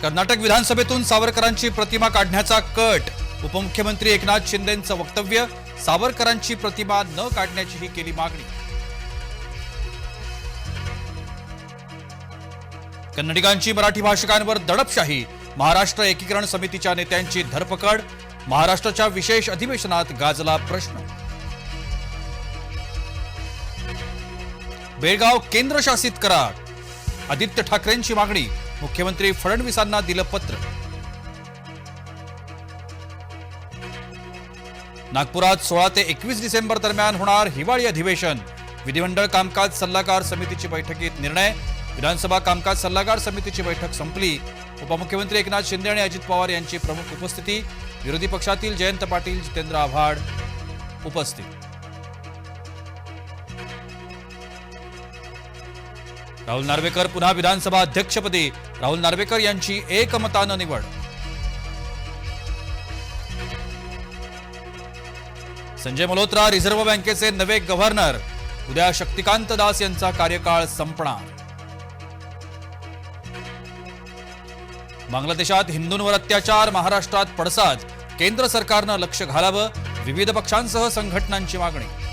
कर्नाटक विधानसभेतून सावरकरांची प्रतिमा काढण्याचा कट. उपमुख्यमंत्री एकनाथ शिंदेंचं वक्तव्य. सावरकरांची प्रतिमा न काढण्याचीही केली मागणी. कन्नडिगांची मराठी भाषिकांवर दडपशाही. महाराष्ट्र एकीकरण समितीच्या नेत्यांची धरपकड. महाराष्ट्राच्या विशेष अधिवेशनात गाजला प्रश्न. बेळगाव केंद्रशासित करा. आदित्य ठाकरेंची मागणी. मुख्यमंत्री फडणवीसांना दिलं पत्र. नागपुरात 16 ते 21 डिसेंबर दरम्यान होणार हिवाळी अधिवेशन. विधिमंडळ कामकाज सल्लागार समितीची बैठकीत निर्णय. विधानसभा कामकाज सल्लागार समितीची बैठक संपली. उपमुख्यमंत्री एकनाथ शिंदे आणि अजित पवार यांची प्रमुख उपस्थिती. विरोधी पक्षातील जयंत पाटील, जितेंद्र आव्हाड उपस्थित. राहुल नार्वेकर पुन्हा विधानसभा अध्यक्षपदी. राहुल नार्वेकर यांची एकमतानं निवड. संजय मल्होत्रा रिझर्व्ह बँकेचे नवे गव्हर्नर. उद्या शक्तिकांत दास यांचा कार्यकाळ संपणार. बांगलादेशात हिंदूंवर अत्याचार. महाराष्ट्रात पडसाद. केंद्र सरकारनं लक्ष घालावं. विविध पक्षांसह संघटनांची मागणी.